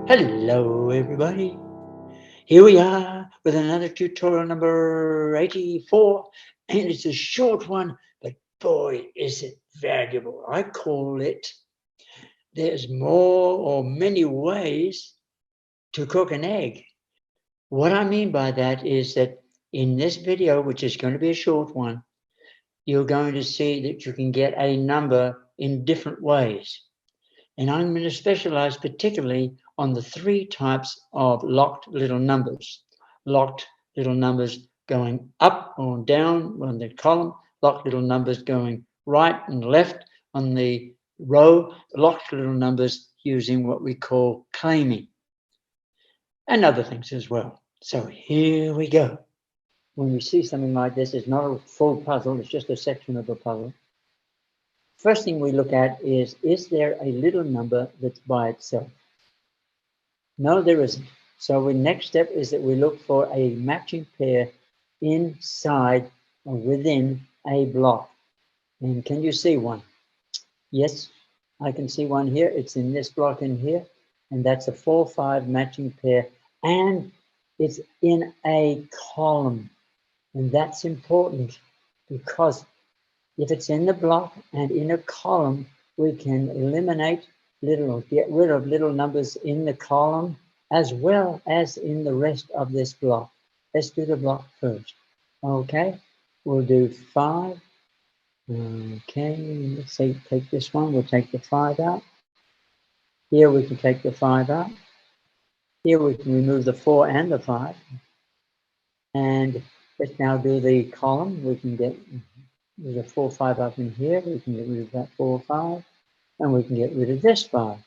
Hello everybody, here we are with another tutorial number 84, and it's a short one, but boy is it valuable. I call it there's more or many ways to cook an egg. What I mean by that is that in this video, which is going to be a short one, you're going to see that you can get a number in different ways. And I'm going to specialize particularly on the three types of locked little numbers. Locked little numbers going up or down on the column, locked little numbers going right and left on the row, locked little numbers using what we call claiming, and other things as well. So here we go. When we see something like this, it's not a full puzzle, it's just a section of a puzzle. First thing we look at is there a little number that's by itself? No, there isn't. So the next step is that we look for a matching pair inside or within a block. And can you see one? Yes, I can see one here. It's in this block in here. And that's a 4-5 matching pair. And it's in a column. And that's important because if it's in the block and in a column, we can eliminate little or get rid of little numbers in the column as well as in the rest of this block. Let's do the block first. Okay, we'll do 5. Okay, let's say take this one. We'll take the 5 out. Here we can take the 5 out. Here we can remove the 4 and the 5. And let's now do the column. We can get there's a 4, 5 up in here. We can get rid of that 4, 5, and we can get rid of this 5.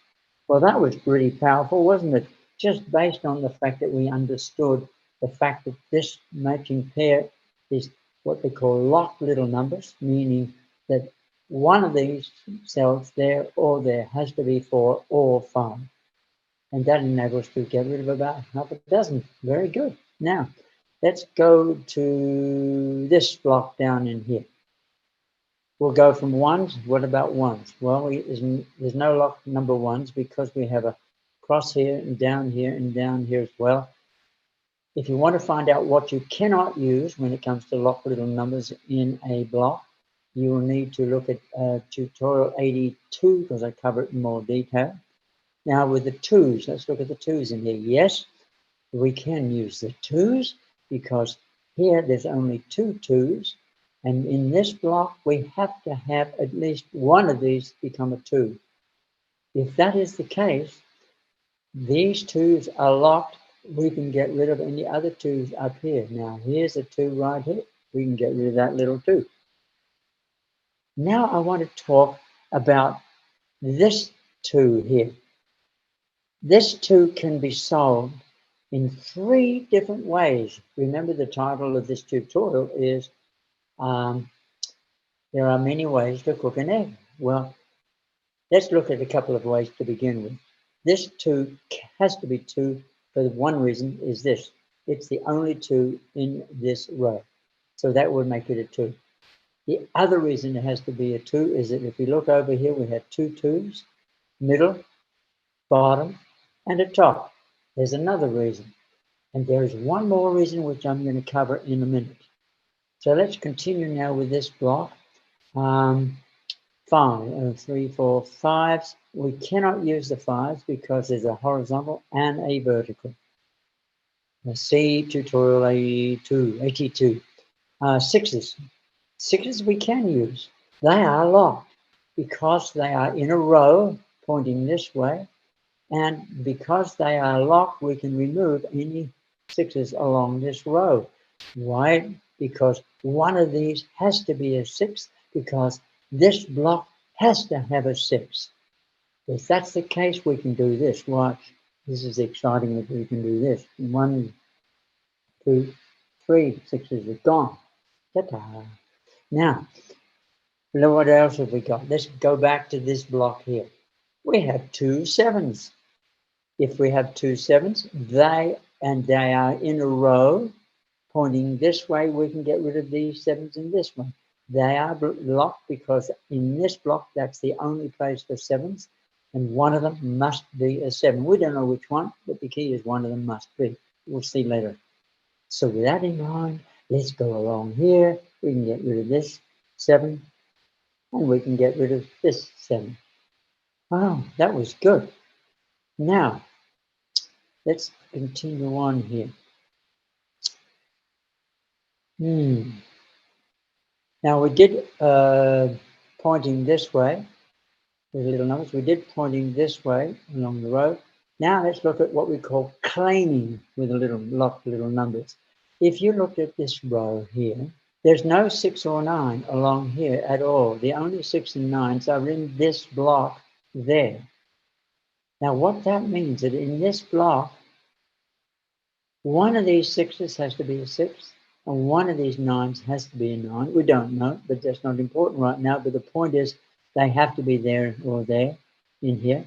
Well, that was pretty powerful, wasn't it? Just based on the fact that we understood the fact that this matching pair is what they call locked little numbers, meaning that one of these cells there or there has to be 4 or 5. And that enables us to get rid of about half a dozen. Very good. Now, let's go to this block down in here. We'll go from ones. What about ones? Well, there's no locked number ones because we have a cross here and down here and down here as well. If you want to find out what you cannot use when it comes to locked little numbers in a block, you will need to look at tutorial 82 because I cover it in more detail. Now with the twos, let's look at the twos in here. Yes, we can use the twos because here there's only 2 twos. And in this block, we have to have at least one of these become a 2. If that is the case, these 2s are locked. We can get rid of any other 2s up here. Now, here's a 2 right here. We can get rid of that little 2. Now I want to talk about this 2 here. This 2 can be solved in 3 different ways. Remember, the title of this tutorial is there are many ways to cook an egg. Well, let's look at a couple of ways to begin with. This 2 has to be 2 for one reason is this. It's the only 2 in this row. So that would make it a 2. The other reason it has to be a 2 is that if we look over here, we have 2 2s, middle, bottom, and a top. There's another reason. And there is one more reason which I'm going to cover in a minute. So let's continue now with this block. 5, 3, 4, 5s. We cannot use the 5s because there's a horizontal and a vertical. Let's see tutorial 82. 6s. 6s we can use. They are locked because they are in a row pointing this way. And because they are locked, we can remove any 6s along this row. Why? Because one of these has to be a 6 because this block has to have a 6. If that's the case, we can do this. Watch. This is exciting that we can do this. 1, 2, 3 6s are gone. Ta-ta. Now, what else have we got? Let's go back to this block here. We have 2 7s. If we have 2 7s, they are in a row pointing this way, we can get rid of these 7s in this one. They are locked because in this block, that's the only place for 7s. and one of them must be a 7. We don't know which one, but the key is one of them must be. We'll see later. So with that in mind, let's go along here. We can get rid of this 7, and we can get rid of this 7. Oh, that was good. Now, let's continue on here. Now we did pointing this way with little numbers. We did pointing this way along the road. Now let's look at what we call claiming with a little little numbers. If you look at this row here, there's no 6 or 9 along here at all. The only 6 and 9s are in this block there. Now what that means is that in this block, one of these 6s has to be a 6, and one of these 9s has to be a 9. We don't know, but that's not important right now. But the point is, they have to be there or there in here.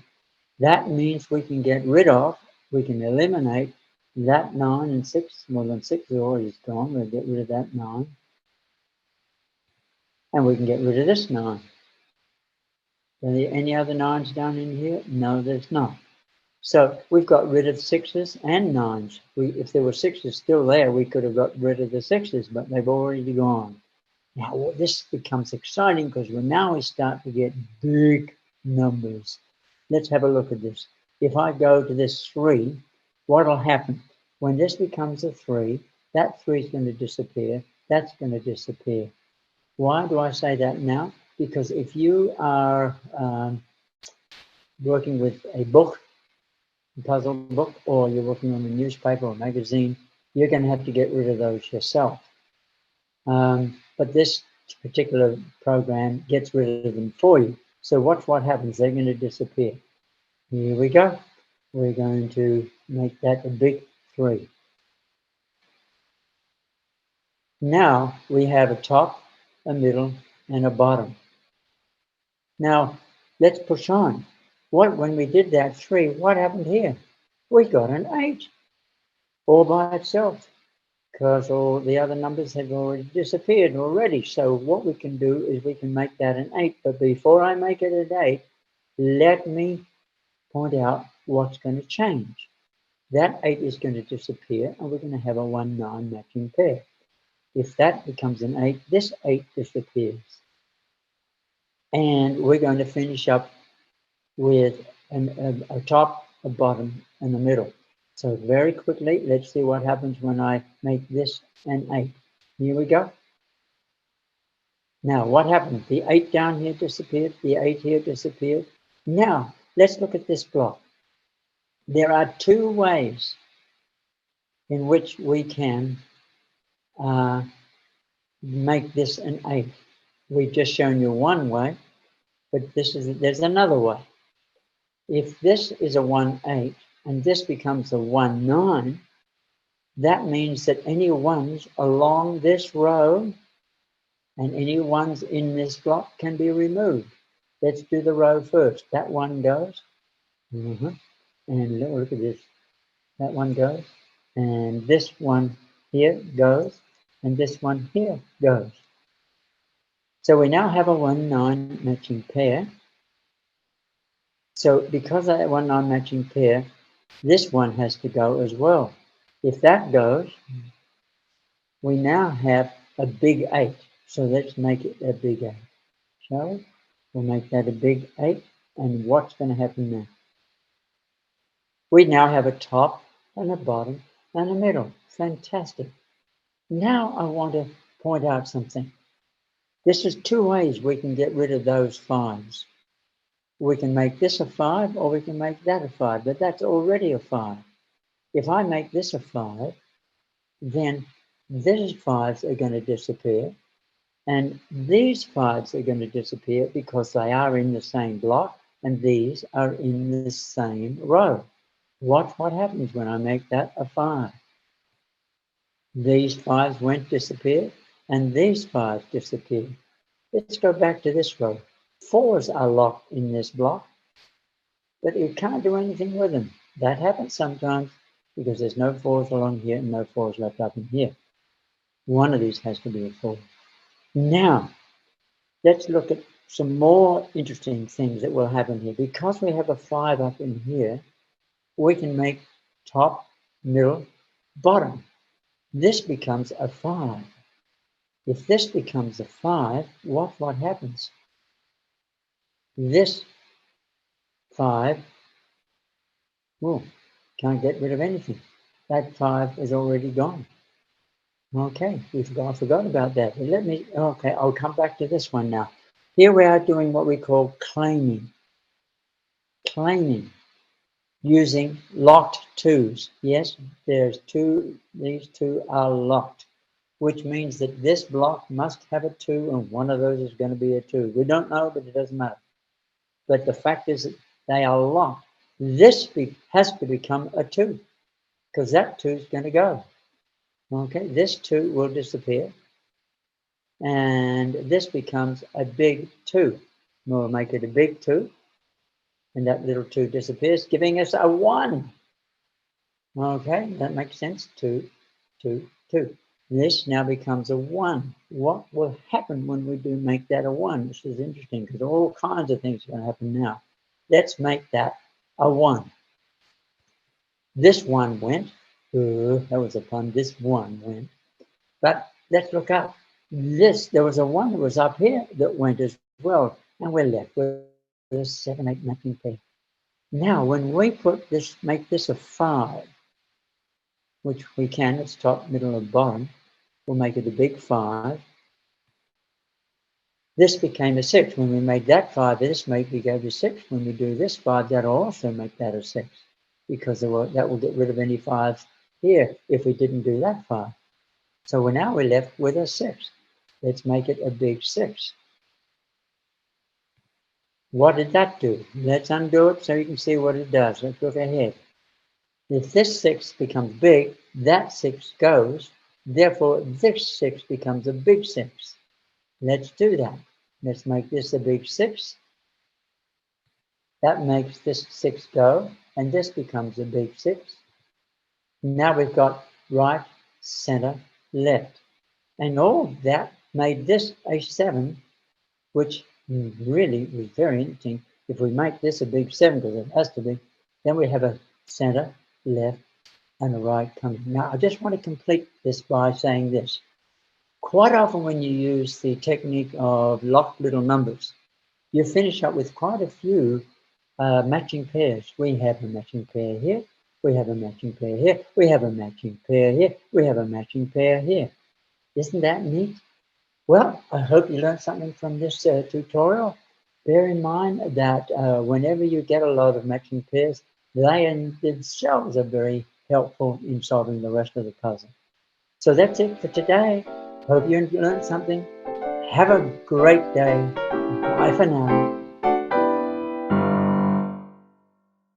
That means we can get rid of, we can eliminate that 9 and 6. Well, then 6 is already gone. We'll get rid of that 9. And we can get rid of this 9. Are there any other 9s down in here? No, there's not. So we've got rid of 6s and 9s. If there were 6s still there, we could have got rid of the 6s, but they've already gone. Now this becomes exciting because now we start to get big numbers. Let's have a look at this. If I go to this 3, what will happen? When this becomes a 3, that 3 is going to disappear. That's going to disappear. Why do I say that now? Because if you are working with a book, puzzle book, or you're working on a newspaper or magazine, you're going to have to get rid of those yourself. But this particular program gets rid of them for you. So watch what happens. They're going to disappear. Here we go. We're going to make that a big 3. Now we have a top, a middle, and a bottom. Now let's push on. When we did that 3, what happened here? We got an 8 all by itself, because all the other numbers have already disappeared already. So what we can do is we can make that an 8. But before I make it an 8, let me point out what's going to change. That 8 is going to disappear, and we're going to have a 1, 9 matching pair. If that becomes an 8, this 8 disappears. And we're going to finish up with a top, a bottom, and a middle. So very quickly, let's see what happens when I make this an 8. Here we go. Now, what happened? The 8 down here disappeared. The 8 here disappeared. Now, let's look at this block. There are 2 ways in which we can make this an 8. We've just shown you one way, but there's another way. If this is a 1, 8, and this becomes a 1, 9, that means that any 1s along this row and any 1s in this block can be removed. Let's do the row first. That 1 goes. And look at this. That 1 goes. And this one here goes. And this one here goes. So we now have a 1, 9 matching pair. So because of that 1, 9 matching pair, this one has to go as well. If that goes, we now have a big 8. So let's make it a big 8, shall we? We'll make that a big 8. And what's going to happen now? We now have a top and a bottom and a middle. Fantastic. Now I want to point out something. This is 2 ways we can get rid of those 5s. We can make this a 5 or we can make that a 5, but that's already a 5. If I make this a 5, then these 5s are going to disappear, and these 5s are going to disappear because they are in the same block and these are in the same row. Watch what happens when I make that a 5. These 5s went disappear and these 5s disappear. Let's go back to this row. 4s are locked in this block, but you can't do anything with them. That happens sometimes because there's no 4s along here and no 4s left up in here. One of these has to be a 4. Now, let's look at some more interesting things that will happen here. Because we have a 5 up in here, we can make top, middle, bottom. This becomes a 5. If this becomes a 5, what happens? This 5, can't get rid of anything. That 5 is already gone. Okay, I forgot about that. Okay, I'll come back to this one now. Here we are doing what we call claiming. Claiming. Using locked 2s. Yes, these 2 are locked, which means that this block must have a 2 and one of those is going to be a 2. We don't know, but it doesn't matter. But the fact is that they are locked. This has to become a 2 because that 2 is going to go. Okay, this 2 will disappear and this becomes a big 2. We'll make it a big 2 and that little 2 disappears, giving us a 1. Okay, that makes sense. 2, 2, 2. This now becomes a 1. What will happen when we do make that a 1? This is interesting because all kinds of things are going to happen now. Let's make that a 1. This 1 went. That was a pun. This 1 went. But let's look up. There was a 1 that was up here that went as well. And we're left with a 7, 8 matching pair. Now, when we make this a 5, which we can, it's top, middle, and bottom, we'll make it a big 5. This became a 6. When we made that 5, this we go to 6. When we do this 5, that'll also make that a 6, because that will get rid of any 5s here if we didn't do that 5. So now we're left with a 6. Let's make it a big 6. What did that do? Let's undo it so you can see what it does. Let's look ahead. If this 6 becomes big, that 6 goes. Therefore, this 6 becomes a big 6. Let's do that. Let's make this a big 6. That makes this 6 go, and this becomes a big 6. Now we've got right, center, left. And all that made this a 7, which really was very interesting. If we make this a big 7, because it has to be, then we have a center, left, and a right coming. Now, I just want to complete this by saying this. Quite often when you use the technique of locked little numbers, you finish up with quite a few matching pairs. We have a matching pair here. We have a matching pair here. We have a matching pair here. We have a matching pair here. Isn't that neat? Well, I hope you learned something from this tutorial. Bear in mind that whenever you get a lot of matching pairs, they in themselves are very helpful in solving the rest of the puzzle. So that's it for today. Hope you learned something. Have a great day. Bye for now.